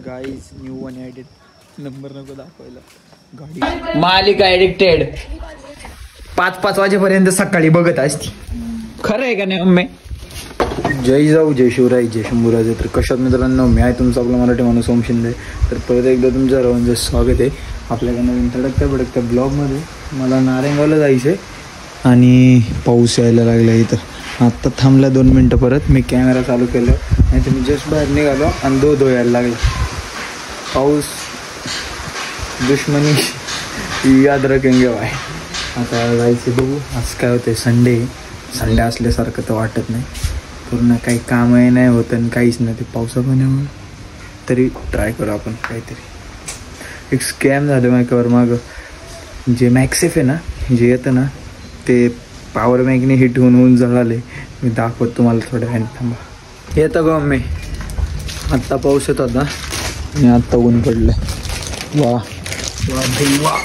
Guys new one edit number नको दाखवायला गाडी मालिका एडिक्टेड 5-5 वाजेपर्यंत सकाळी बघत असती. खरं आहे का नाही मम्मी? जय जाऊ जय शिवराय जय शंभूराजे. तर कशात मित्रांनो, मी आहे तुमचा आपला मराठी माणूस ओम शिंदे. तर परत एकदा तुमच्या सर्वांचं स्वागत आहे आपल्याला नवीन तडकत्या भडकत्या ब्लॉगमध्ये. मला नारायणगावला जायचं आहे आणि पाऊस यायला लागला इथं. आत्ता थांबला 2 मिनटं, परत मी कॅमेरा चालू केलं आणि तुम्ही जस्ट बाहेर निघालो आणि दो यायला लागला. पाऊस दुश्मनी याद रखेंगे भाई. आता जायचं बघू आज काय होते. संडे असल्यासारखं तर वाटत नाही. पूर्ण काही कामही नाही होत आणि काहीच नाही ते पावसापाण्यामुळे. तरी ट्राय करू आपण काहीतरी. एक स्कॅम झालं माझ्यावर मागं. जे मॅक्सेफ आहे ना, जे येतं ना ते पॉवर बँकने हिट होऊन जळाले. मी दाखवत तुम्हाला थोड्या वेळाने, थांबा. येतं ग मी. आत्ता पाऊस येत होता आणि आत्ता ऊन पडलं. वा वा भाई वा.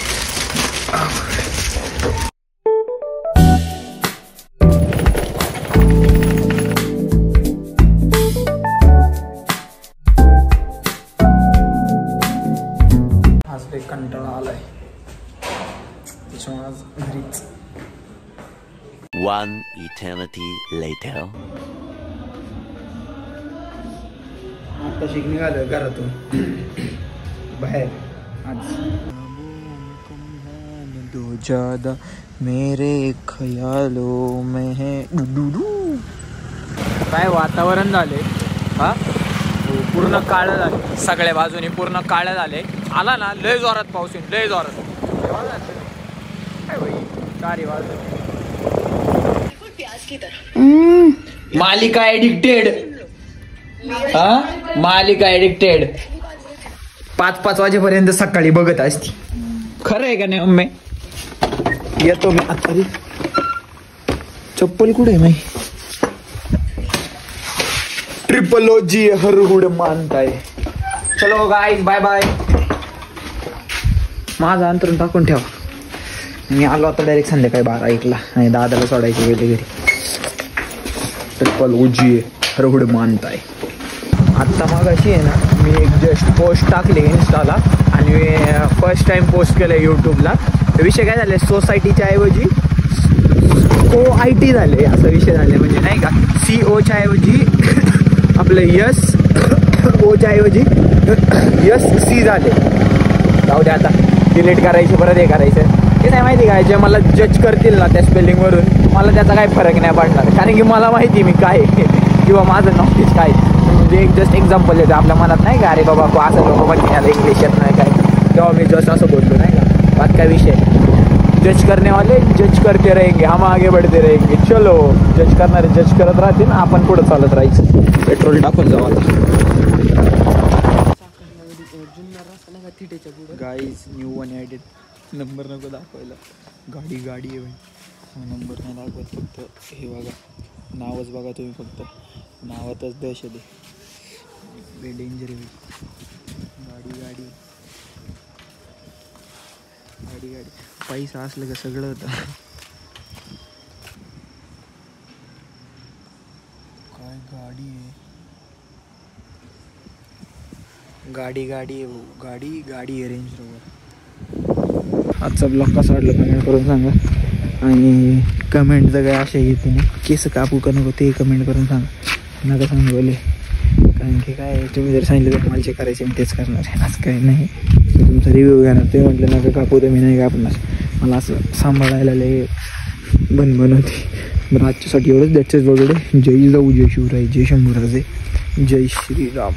आज काही कंटाळा आलाय त्याच्यामुळे आज घरीच. One eternity later. आता शिकणे आलं घरातून बाहेर. आज दो ज्यादा मेरे ख्यालों में है डुडू. काय वातावरण झाले हा. पूर्ण काळं झाले सगळ्या बाजूने, पूर्ण काळं झाले. आला ना लय जोरात पाऊस येईल, लय जोरात. काय भाई चारी बाजू मालिका एडिक्टेड. हा मालिका एडिक्टेड 5-5 वाजेपर्यंत सकाळी बघत असती. खरं आहे का नाही मम्मी? येतो मी आता. चप्पल कुठे माही? ट्रिपल ओजी हरहुड मानताय. चलो गाईज बाय बाय. माझं अंतरून टाकून ठेवा. मी आलो आता डायरेक्ट संध्याकाळी 12-1ला आणि दादाला सोडायची वेळ घरी. ट्रिपल ओजी हरहुड मानताय. आत्ता मागाशी आहे ना मी एक जस्ट पोस्ट टाकली इन्स्टाला आणि फर्स्ट टाइम पोस्ट केलं यूट्यूबला. विषय काय झाले, सोसायटीच्या ऐवजी SOIT झाले असा विषय झाले. म्हणजे नाही का, CO ऐवजी आपलं SO ऐवजी SC झाले. जाऊ दे आता, डिलीट करायचे परत हे करायचं. ते नाही माहिती काय, जे मला जज करतील ना त्या स्पेलिंगवरून मला त्याचा काही फरक नाही पडणार. कारण की मला माहिती मी काय किंवा माझं नॉलेज काय. म्हणजे एक जस्ट एक्झाम्पल येतं आपल्या मनात नाही का, अरे बाबा को असं लोक म्हणते याला इंग्लिश येत नाही काय, तेव्हा मी जस्ट असं बोलतो नाही का. बात काय विषय, जज करने वाले जज करते रहेंगे, हम आगे बढ़ते रहेंगे. चलो जज करणारे जज करत राहतील, आपण पुढे चालत राहायचं. पेट्रोल टाकून जाऊ आता. Guys new one edit number नको दाखवायला. गाडी आहे भाई. नंबर नाही दाखवत, फक्त हे बघा नावच बघा तुम्ही. फक्त नावातच दहशत आहे. लय डेंजर आहे गाडी. पैसा असलं का सगळं होतं. काय गाडी आहे. गाडी आहे रेंज रोवर. आजचा ब्लॉग कसा वाटला कमेंट करून सांगा. आणि कमेंट जर काय अशा येते ना, केस कापू का नको ते कमेंट करून सांगा. नका सांगू बोले, कारण की काय तुम्ही जर सांगितलं तर मला जे करायचे मी तेच करणार आहे. असं काही नाही तुमचा रिव्ह्यू घेणार. ते म्हटलं नका कापू तर मी नाही कापणार. मला असं सांभाळायला लय बनबन होती. बरं आजच्यासाठी एवढंच. दॅट्स इट वगैरे. जय जाऊ जय शिवराय जय शंभूराजे जय श्रीराम.